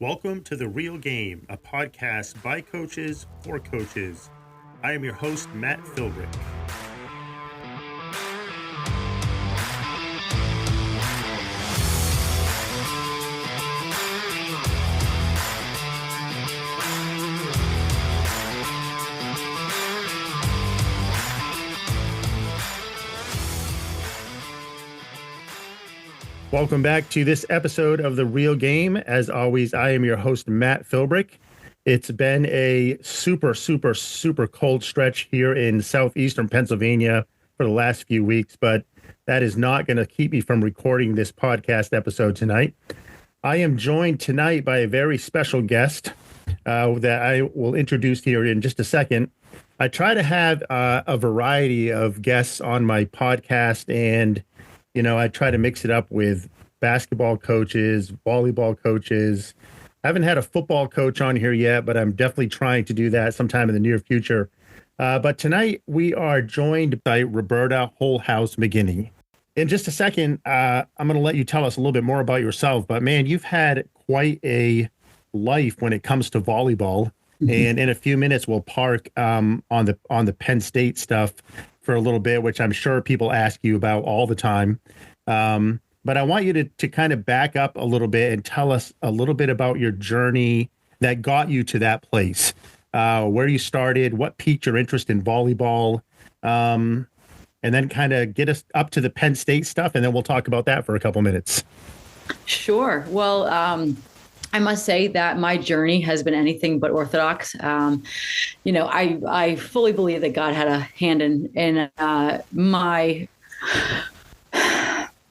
Welcome to The Real Game, a podcast by coaches for coaches. I am your host, Matt Philbrick. Welcome back to this episode of The Real Game. As always, I am your host, Matt Philbrick. It's been a super cold stretch here in southeastern Pennsylvania for the last few weeks, but that is not going to keep me from recording this podcast episode tonight. I am joined tonight by a very special guest that I will introduce here in just a second. I try to have a variety of guests on my podcast, and I try to mix it up with basketball coaches, volleyball coaches. I haven't had a football coach on here yet, but I'm definitely trying to do that sometime in the near future. But tonight we are joined by Roberta Holehouse McGuiney. In just a second, I'm going to let you tell us a little bit more about yourself. But man, you've had quite a life when it comes to volleyball. Mm-hmm. And in a few minutes, we'll park on the Penn State stuff for a little bit, which I'm sure people ask you about all the time. But I want you to kind of back up a little bit and tell us a little bit about your journey that got you to that place, where you started, what piqued your interest in volleyball, and then kind of get us up to the Penn State stuff. And then we'll talk about that for a couple minutes. Sure. Well, I must say that my journey has been anything but orthodox. I fully believe that God had a hand in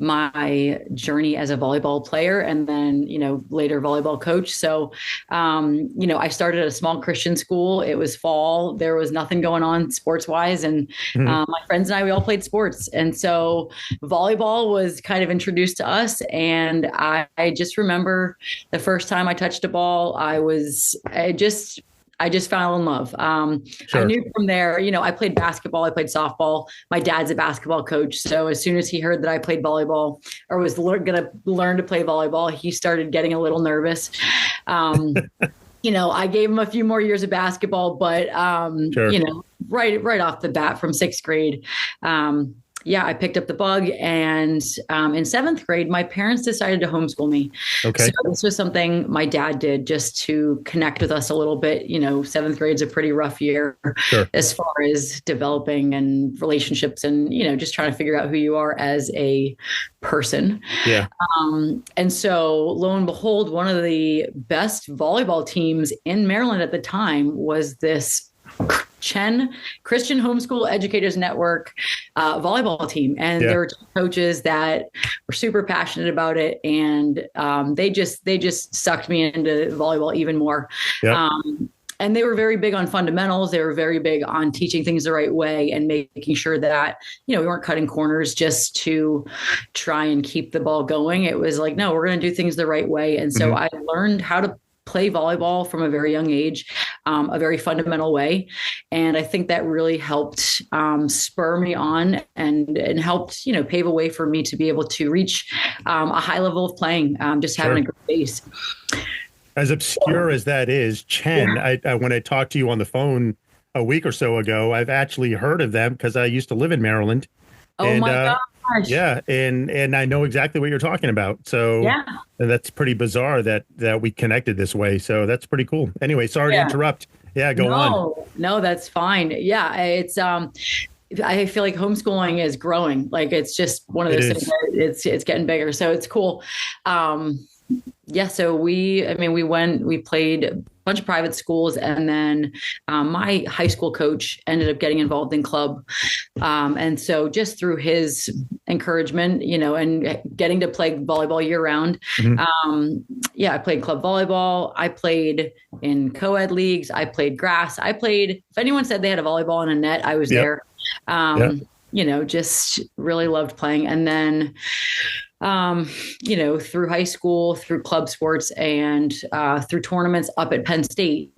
my journey as a volleyball player, and then, later volleyball coach. So, I started at a small Christian school. It was fall. There was nothing going on sports wise. And my friends and I, we all played sports. And so volleyball was kind of introduced to us. And I just remember the first time I touched a ball, I just fell in love. Sure. I knew from there, I played basketball, I played softball. My dad's a basketball coach. So as soon as he heard that I played volleyball or was going to learn to play volleyball, he started getting a little nervous. I gave him a few more years of basketball, but, sure. Right off the bat from sixth grade, I picked up the bug, and in seventh grade, my parents decided to homeschool me. Okay. So this was something my dad did just to connect with us a little bit. Seventh grade's a pretty rough year, sure, as far as developing and relationships and, just trying to figure out who you are as a person. Yeah. And so lo and behold, one of the best volleyball teams in Maryland at the time was this Christian Homeschool Educators Network volleyball team. And there were two coaches that were super passionate about it. And they just sucked me into volleyball even more. Yep. And they were very big on fundamentals. They were very big on teaching things the right way and making sure that, we weren't cutting corners just to try and keep the ball going. It was like, no, we're going to do things the right way. And so I learned how to play volleyball from a very young age, a very fundamental way. And I think that really helped spur me on and helped, pave a way for me to be able to reach a high level of playing, just having a great base. As obscure as that is, Chen, I when I talked to you on the phone a week or so ago, I've actually heard of them because I used to live in Maryland. Oh, my God. Yeah. And I know exactly what you're talking about. So that's pretty bizarre that we connected this way. So that's pretty cool. Anyway, sorry to interrupt. Yeah, go on. No, that's fine. Yeah. It's, I feel like homeschooling is growing. Like it's just one of those things that it's getting bigger. So it's cool. So we played a bunch of private schools, and then my high school coach ended up getting involved in club. And so just through his encouragement, and getting to play volleyball year round. I played club volleyball. I played in co-ed leagues. I played grass. if anyone said they had a volleyball and a net, I was there. Just really loved playing. And then, through high school, through club sports, and through tournaments up at Penn State,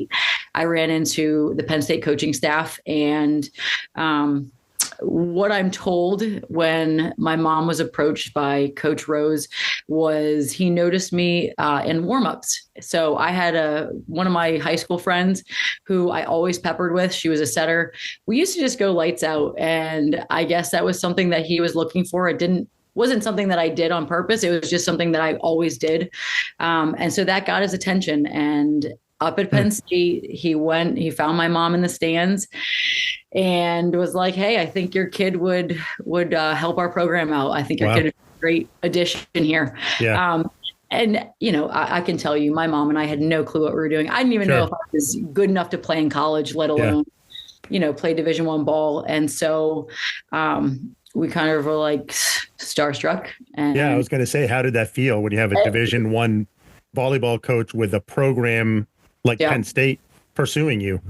I ran into the Penn State coaching staff, and what I'm told when my mom was approached by Coach Rose was he noticed me in warmups. So I had one of my high school friends who I always peppered with. She was a setter. We used to just go lights out. And I guess that was something that he was looking for. Wasn't something that I did on purpose. It was just something that I always did. And so that got his attention. And up at Penn State, he found my mom in the stands and was like, "Hey, I think your kid would help our program out. I think your kid is a great addition here." Yeah. And, I can tell you, my mom and I had no clue what we were doing. I didn't even know if I was good enough to play in college, let alone, play Division I ball. And so we kind of were like starstruck. And I was going to say, how did that feel when you have a Division I volleyball coach with a program like Penn State pursuing you?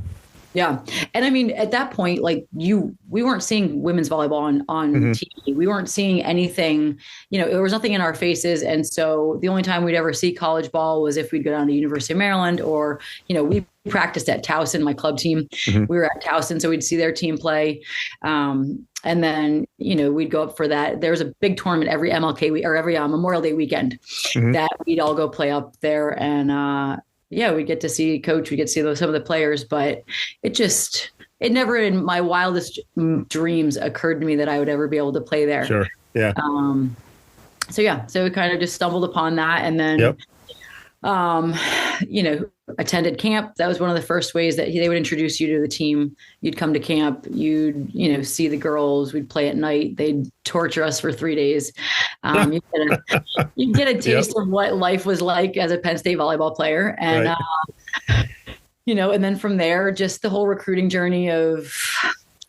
Yeah. And I mean, at that point, like we weren't seeing women's volleyball on TV. We weren't seeing anything, there was nothing in our faces. And so the only time we'd ever see college ball was if we'd go down to University of Maryland or, we practiced at Towson, my club team. We were at Towson, so we'd see their team play. And then, we'd go up for that. There was a big tournament every MLK or every Memorial Day weekend that we'd all go play up there. And, we get to see Coach, we get to see some of the players, but it never in my wildest dreams occurred to me that I would ever be able to play there. Sure. Yeah. So we kind of just stumbled upon that and then, attended camp. That was one of the first ways that they would introduce you to the team. You'd come to camp, you'd, see the girls, we'd play at night. They'd torture us for 3 days. You get a taste of what life was like as a Penn State volleyball player. And, and then from there, just the whole recruiting journey of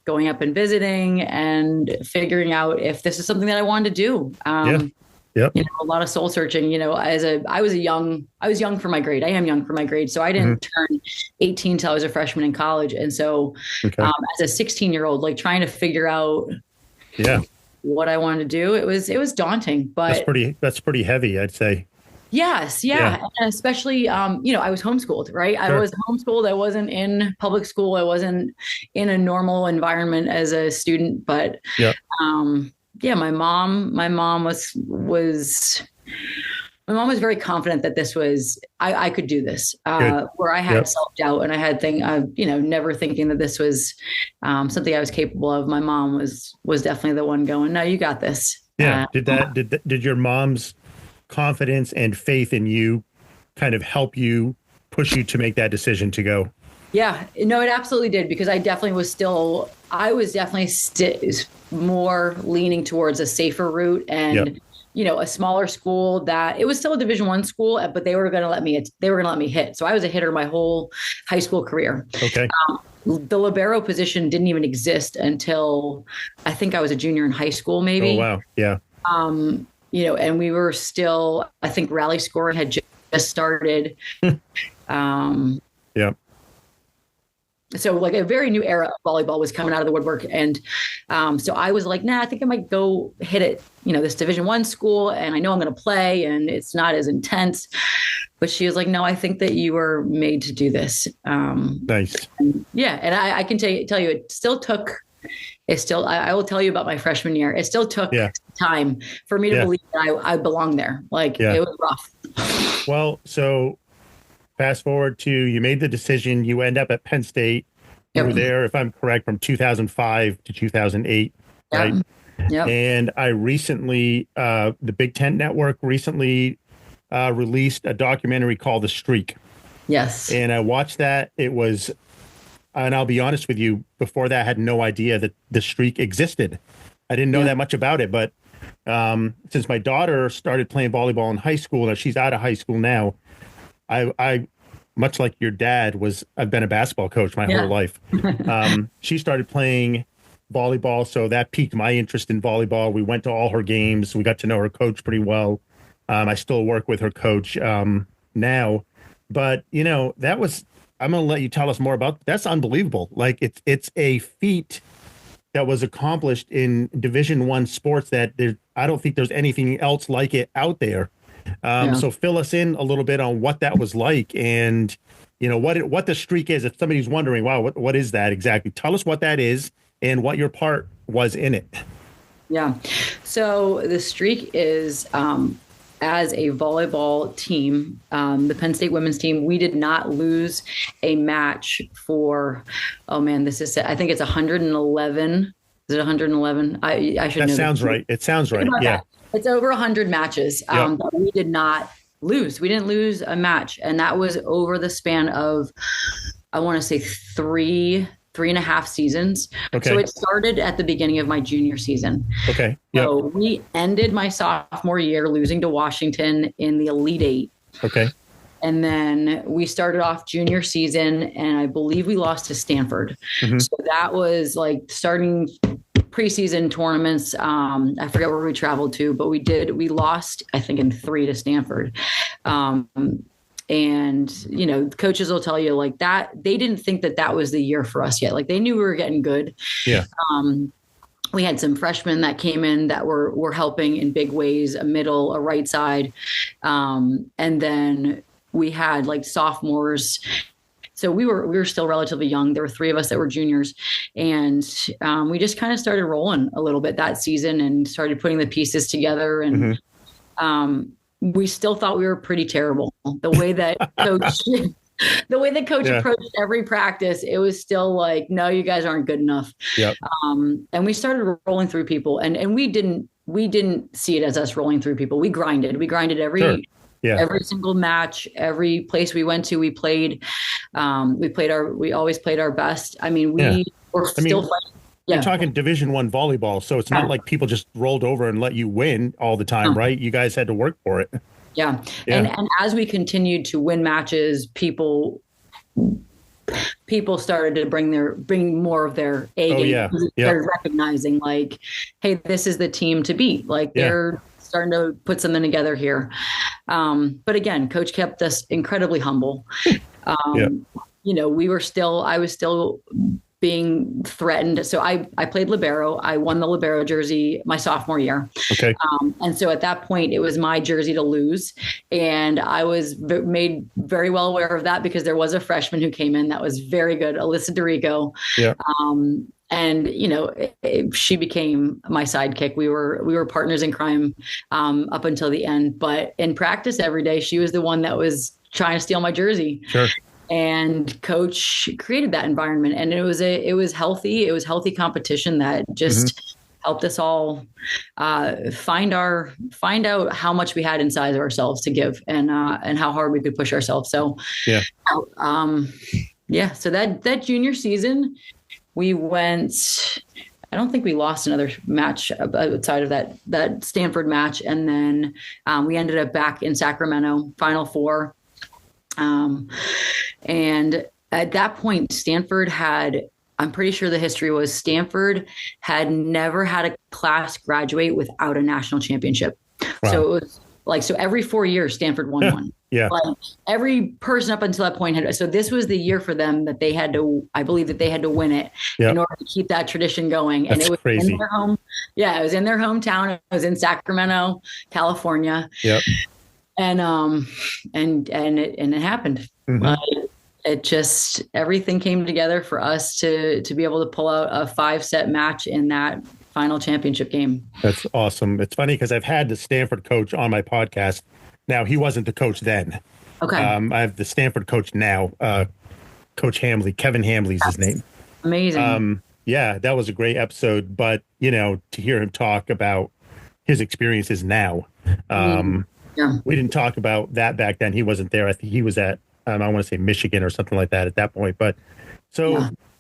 going up and visiting and figuring out if this is something that I wanted to do. A lot of soul searching, I was young for my grade. I am young for my grade. So I didn't turn 18 till I was a freshman in college. And so as a 16-year-old, like trying to figure out what I wanted to do, it was daunting, but that's pretty heavy, I'd say. Yes. Yeah. And especially, I was homeschooled, right? Sure. I was homeschooled. I wasn't in public school. I wasn't in a normal environment as a student, but my mom was very confident that this was, I could do this, where I had self-doubt and I had never thinking that this was something I was capable of. My mom was definitely the one going, "No, you got this." Yeah. Did your mom's confidence and faith in you kind of help you, push you to make that decision to go? Yeah, no, it absolutely did, because I was definitely more leaning towards a safer route and, a smaller school that it was still a Division I school, but they were going to let me hit. So I was a hitter my whole high school career. Okay. The libero position didn't even exist until I think I was a junior in high school, maybe. Oh, wow. Yeah. And we were still, I think rally scoring had just started. So like a very new era of volleyball was coming out of the woodwork. And so I was like, I think I might go hit it, this Division I school, and I know I'm going to play and it's not as intense. But she was like, "No, I think that you were made to do this." Nice. And I can tell you, I will tell you about my freshman year. It still took time for me to believe that I belonged there. Like it was rough. Well, so fast forward to you made the decision. You end up at Penn State. You were there, if I'm correct, from 2005 to 2008, right? Yep. And I recently, the Big Ten Network recently released a documentary called The Streak. Yes. And I watched that. It was, and I'll be honest with you, before that, I had no idea that The Streak existed. I didn't know that much about it, but since my daughter started playing volleyball in high school, and she's out of high school now, I much like your dad I've been a basketball coach my whole life. She started playing volleyball, so that piqued my interest in volleyball. We went to all her games. We got to know her coach pretty well. I still work with her coach now, but that was, I'm going to let you tell us more about, that's unbelievable. Like it's a feat that was accomplished in Division I sports that I don't think there's anything else like it out there. So fill us in a little bit on what that was like, and what the streak is. If somebody's wondering, wow, what is that exactly? Tell us what that is and what your part was in it? Yeah. So the streak is, as a volleyball team, the Penn State women's team, we did not lose a match for, I think it's 111. Is it 111? I should know. That sounds right. It sounds right. Yeah. That. It's over 100 matches. But we did not lose. We didn't lose a match. And that was over the span of, I want to say 3.5 seasons. Okay. So it started at the beginning of my junior season. Okay. Yep. So we ended my sophomore year losing to Washington in the Elite Eight. Okay. And then we started off junior season, and I believe we lost to Stanford. Mm-hmm. So that was like starting preseason tournaments. I forget where we traveled to, but we lost, I think, in 3 to Stanford. And, coaches will tell you like that. They didn't think that was the year for us yet. Like they knew we were getting good. Yeah. We had some freshmen that came in that were helping in big ways, a middle, a right side. And then we had like sophomores. So we were still relatively young. There were 3 of us that were juniors, and we just kind of started rolling a little bit that season and started putting the pieces together. And we still thought we were pretty terrible. The way that coach approached every practice, it was still like, no, you guys aren't good enough. Yep. And we started rolling through people, and we didn't see it as us rolling through people. We grinded every single match, every place we went to, we played. We always played our best. I mean, were still fighting. You're talking Division I volleyball, so it's not like people just rolled over and let you win all the time, right? You guys had to work for it. Yeah. And as we continued to win matches, people started to bring more of their A game. Started recognizing like, hey, this is the team to beat. Like they're starting to put something together here. But again, coach kept us incredibly humble. I was still being threatened. So I played libero. I won the libero jersey my sophomore year. Okay. And so at that point, it was my jersey to lose. And I was made very well aware of that because there was a freshman who came in that was very good, Alyssa DeRico. Yeah. And, she became my sidekick. We were partners in crime up until the end. But in practice every day, she was the one that was trying to steal my jersey. Sure. And coach created that environment, and it was healthy. It was healthy competition that just helped us all find out how much we had inside of ourselves to give, and how hard we could push ourselves. So, So that junior season, we went. I don't think we lost another match outside of that Stanford match, and then we ended up back in Sacramento, Final Four. And at that point, I'm pretty sure the history was Stanford had never had a class graduate without a national championship. Wow. So it was so every 4 years, Stanford won one. Yeah. Like every person up until that point so this was the year for them that they had to, I believe that they had to win it in order to keep that tradition going. That's and it was crazy. In their home. Yeah. It was in their hometown. It was in Sacramento, California. Yep. And it happened. It just, everything came together for us to be able to pull out a 5-set match in that final championship game. That's awesome. It's funny because I've had the Stanford coach on my podcast. Now, he wasn't the coach then. Okay. I have the Stanford coach now, Coach Hamley. Kevin Hamley's his name. Amazing. That was a great episode. But, to hear him talk about his experiences now, we didn't talk about that back then. He wasn't there. I think he was at, I want to say Michigan or something like that at that point. But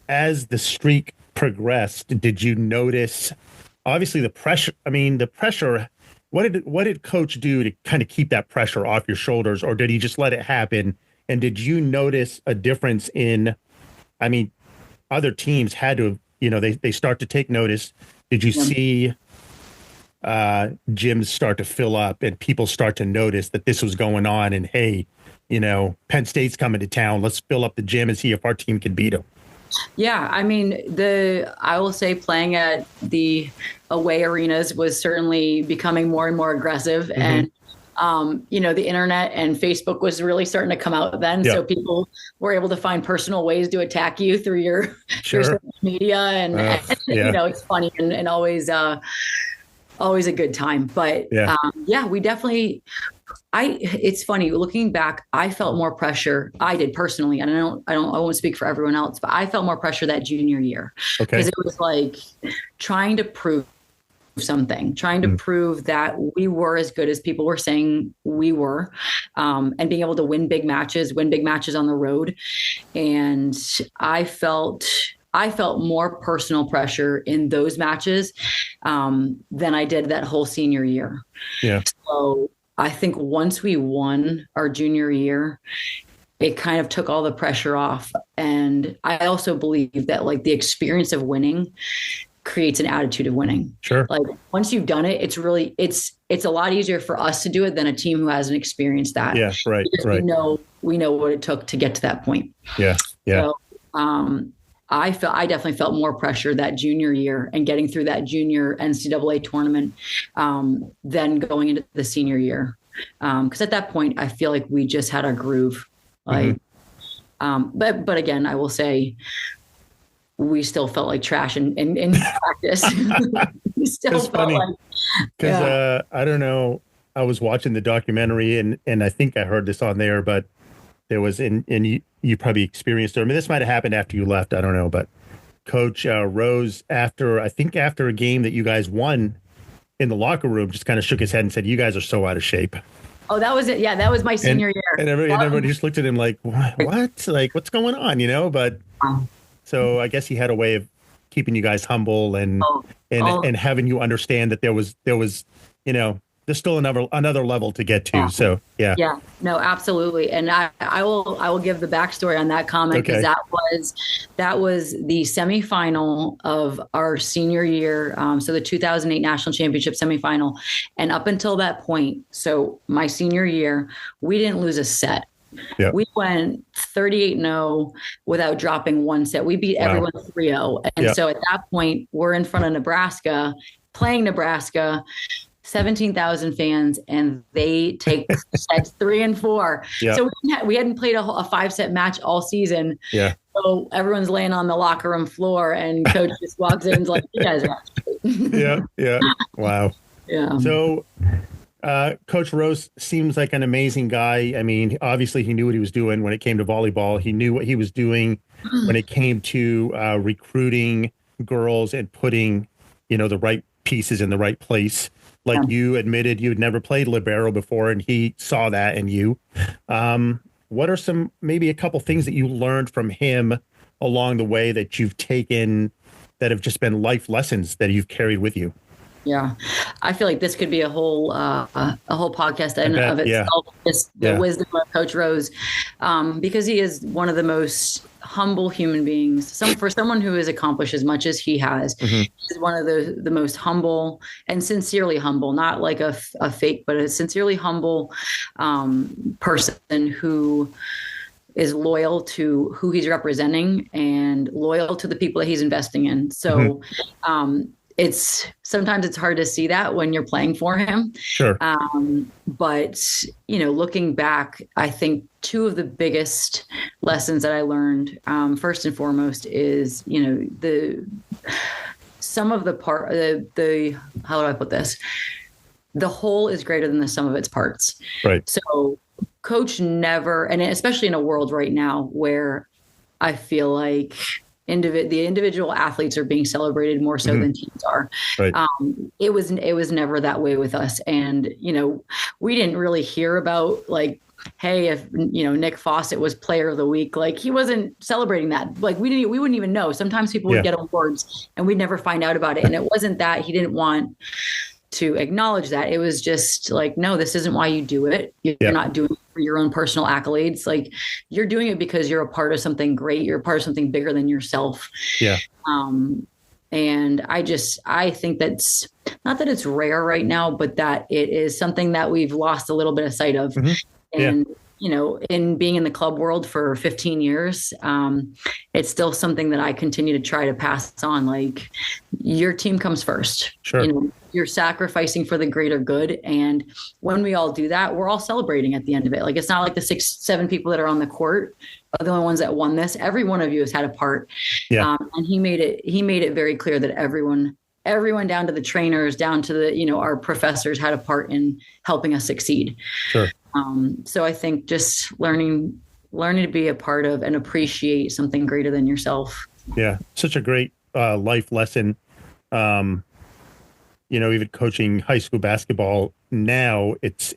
as the streak progressed, did you notice, obviously the pressure, what did coach do to kind of keep that pressure off your shoulders, or did he just let it happen? And did you notice a difference in, other teams had to, they start to take notice. Did you see gyms start to fill up and people start to notice that this was going on, and hey, Penn State's coming to town, let's fill up the gym and see if our team can beat them? Yeah, I will say playing at the away arenas was certainly becoming more and more aggressive. And The internet and Facebook was really starting to come out then. So people were able to find personal ways to attack you through your social media. And it's funny and always a good time. But we definitely, it's funny looking back, I felt more pressure. I did personally. And I won't speak for everyone else, but I felt more pressure that junior year because it was like trying to prove something, trying to prove that we were as good as people were saying we were, and being able to win big matches on the road. And I felt more personal pressure in those matches than I did that whole senior year. Yeah. So I think once we won our junior year, it kind of took all the pressure off. And I also believe that like the experience of winning creates an attitude of winning. Sure. Like once you've done it, it's a lot easier for us to do it than a team who hasn't experienced that. Yeah. Right. Because we know what it took to get to that point. Yeah. Yeah. So, I definitely felt more pressure that junior year and getting through that junior NCAA tournament than going into the senior year. Because at that point, I feel like we just had our groove. Like, but again, I will say we still felt like trash in practice. We still felt funny. Because I don't know, I was watching the documentary and I think I heard this on there, but there was you probably experienced it. I mean, this might have happened after you left. I don't know, but Coach Rose, after a game that you guys won in the locker room, just kind of shook his head and said, "You guys are so out of shape." Oh, that was it. Yeah, that was my senior year. And everybody just looked at him like, "What? Like, what's going on?" But so I guess he had a way of keeping you guys humble and having you understand that there was there's still another level to get to. Yeah. So yeah, no, absolutely. And I will give the backstory on that comment because that was the semifinal of our senior year. So the 2008 national championship semifinal, and up until that point, so my senior year, we didn't lose a set. Yep. We went 38-0 without dropping one set. We beat everyone 3-0. And so at that point, we're in front of Nebraska, playing Nebraska. 17,000 fans, and they take sets 3 and 4. Yep. So we hadn't played a 5-set match all season. Yeah. So everyone's laying on the locker room floor, and coach just walks in and is like, "You guys are Yeah. Wow. Yeah. So Coach Rose seems like an amazing guy. I mean, obviously he knew what he was doing when it came to volleyball. He knew what he was doing when it came to recruiting girls and putting, the right pieces in the right place. Like you admitted you had never played libero before, and he saw that in you. What are maybe a couple things that you learned from him along the way that you've taken that have just been life lessons that you've carried with you? Yeah, I feel like this could be a whole podcast in of itself. Yeah. The wisdom of Coach Rose, because he is one of the most humble human beings. For someone who has accomplished as much as he has, he's one of the most humble and sincerely humble, not like a fake, but a sincerely humble person who is loyal to who he's representing and loyal to the people that he's investing in. So. Sometimes it's hard to see that when you're playing for him. Sure. But, looking back, I think two of the biggest lessons that I learned, first and foremost is, how do I put this? The whole is greater than the sum of its parts. Right. So coach never, and especially in a world right now where I feel like the individual athletes are being celebrated more so than teams are. Right. It was never that way with us. And, we didn't really hear about like, hey, if, Nick Fawcett was player of the week, like he wasn't celebrating that. Like we wouldn't even know. Sometimes people would get awards and we'd never find out about it. And it wasn't that he didn't want to acknowledge that. It was just like, no, this isn't why you do it. You're not doing it for your own personal accolades. Like you're doing it because you're a part of something great. You're a part of something bigger than yourself. Yeah. And I think that's not that it's rare right now, but that it is something that we've lost a little bit of sight of. And in being in the club world for 15 years, it's still something that I continue to try to pass on. Like, your team comes first. Sure. You're sacrificing for the greater good. And when we all do that, we're all celebrating at the end of it. Like, it's not like the 6-7 people that are on the court are the only ones that won this. Every one of you has had a part. Yeah. And he made it very clear that everyone down to the trainers, down to the, our professors had a part in helping us succeed. Sure. So I think just learning to be a part of and appreciate something greater than yourself. Yeah. Such a great life lesson. Even coaching high school basketball now, it's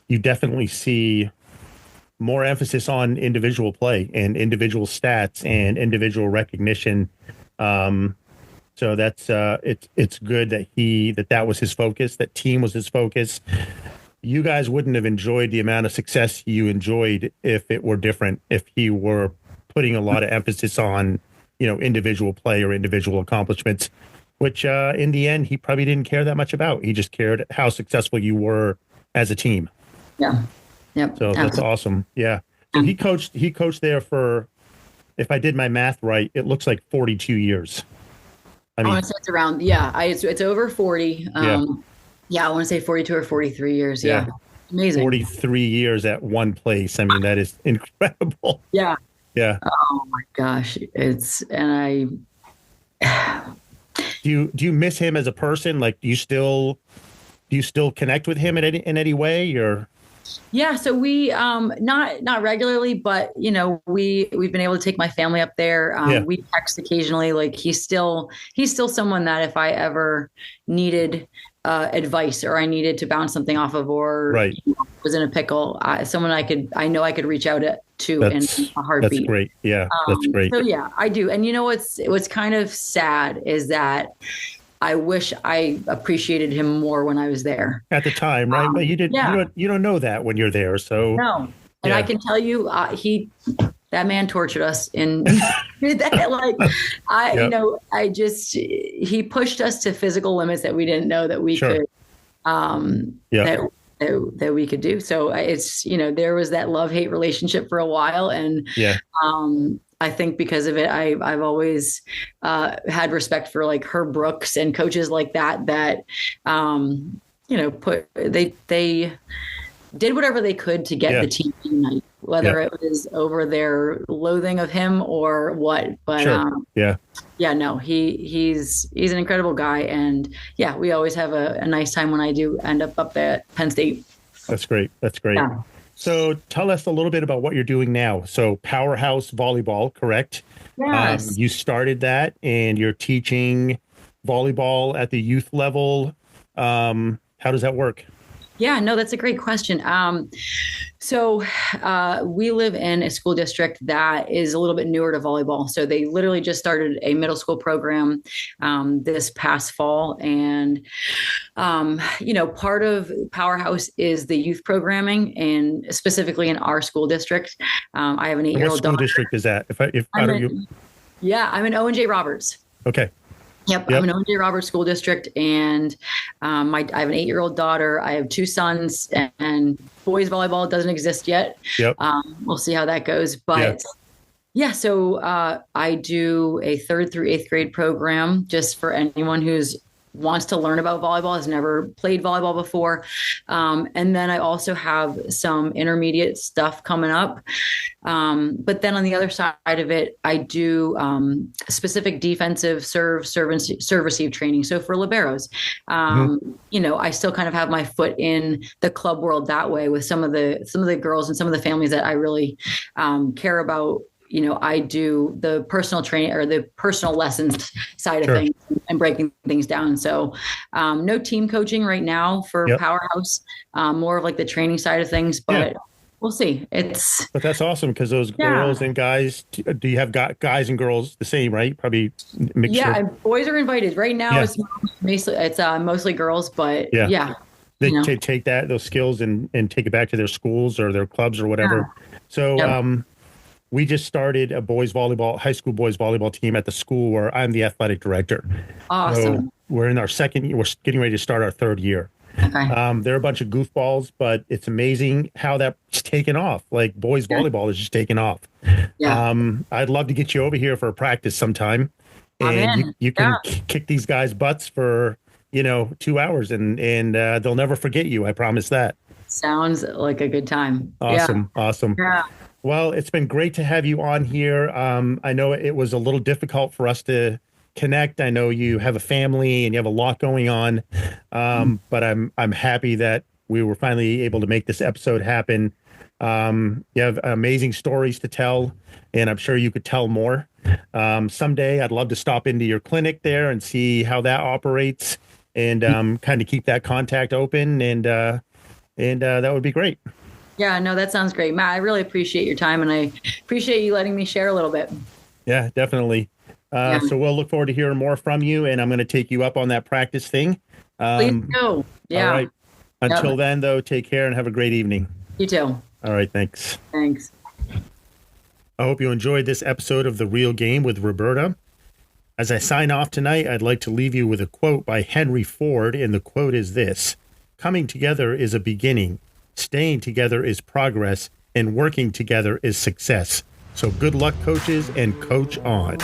you definitely see more emphasis on individual play and individual stats and individual recognition. So that's it's good that was his focus, that team was his focus. You guys wouldn't have enjoyed the amount of success you enjoyed if it were different, if he were putting a lot of emphasis on, individual play or individual accomplishments, which in the end, he probably didn't care that much about. He just cared how successful you were as a team. Yeah. Yep. So that's awesome. Yeah. So he coached there for, if I did my math right, it looks like 42 years. I want to say it's around, it's over 40. I want to say 42 or 43 years. Yeah. Amazing. 43 years at one place. I mean, that is incredible. Yeah. Yeah. Oh my gosh. Do you miss him as a person? Like, do you still connect with him in any way, or? Yeah, so we not regularly, but we've been able to take my family up there. We text occasionally. Like, he's still someone that if I ever needed advice or I needed to bounce something off of, or was in a pickle, someone I know I could reach out to in a heartbeat. That's great. Yeah, that's great. So yeah, I do. And what's kind of sad is that I wish I appreciated him more when I was there at the time, right? But you didn't. Yeah. You don't know that when you're there. So no, and I can tell you, that man tortured us in that. He pushed us to physical limits that we didn't know that we could. That we could do. So it's there was that love-hate relationship for a while, and I think because of it, I've always had respect for like Herb Brooks and coaches like that they did whatever they could to get the team to unite, whether it was over their loathing of him or what. But he's an incredible guy, and we always have a nice time when I do end up at Penn State. That's great. Yeah. So tell us a little bit about what you're doing now. So Powerhouse Volleyball, correct? Yes. You started that and you're teaching volleyball at the youth level. How does that work? Yeah, no, that's a great question. So we live in a school district that is a little bit newer to volleyball. So they literally just started a middle school program this past fall. And, part of Powerhouse is the youth programming, and specifically in our school district. I have an 8-year-old daughter. What school district is that? I'm in O&J Roberts. Okay. Yep. I'm in O&J Roberts School District, and I have an 8-year-old daughter. I have 2 sons, and boys volleyball doesn't exist yet. Yep. We'll see how that goes. But so I do a 3rd through 8th grade program just for anyone who's wants to learn about volleyball, has never played volleyball before. And then I also have some intermediate stuff coming up. But then on the other side of it, I do specific defensive serve receive training. So for liberos, I still kind of have my foot in the club world that way with some of the girls and some of the families that I really care about. I do the personal training or the personal lessons side of things and breaking things down. So no team coaching right now for Powerhouse, more of like the training side of things, but we'll see. But that's awesome, because those girls and guys, do you have guys and girls the same, right? Probably mixture. Yeah, and boys are invited. Right now it's mostly girls, but They take those skills and take it back to their schools or their clubs or whatever. So we just started a high school boys volleyball team at the school where I'm the athletic director. Awesome. So we're in our second year. We're getting ready to start our 3rd year. Okay. They're a bunch of goofballs, but it's amazing how that's taken off. Like boys volleyball is just taken off. Yeah. I'd love to get you over here for a practice sometime, I'm and in. you Yeah. can kick these guys' butts for 2 hours, and they'll never forget you. I promise that. Sounds like a good time. Awesome, awesome. Yeah. Well, it's been great to have you on here. I know it was a little difficult for us to connect. I know you have a family and you have a lot going on, but I'm happy that we were finally able to make this episode happen. You have amazing stories to tell, and I'm sure you could tell more. Someday, I'd love to stop into your clinic there and see how that operates, and kind of keep that contact open, and that would be great. Yeah, no, that sounds great, Matt. I really appreciate your time, and I appreciate you letting me share a little bit. Yeah, definitely. So we'll look forward to hearing more from you, and I'm going to take you up on that practice thing. Please do. Yeah. All right. Until then, though, take care and have a great evening. You too. All right. Thanks. Thanks. I hope you enjoyed this episode of The Real Game with Roberta. As I sign off tonight, I'd like to leave you with a quote by Henry Ford, and the quote is this: "Coming together is a beginning. Staying together is progress, and working together is success. So good luck, coaches, and coach on."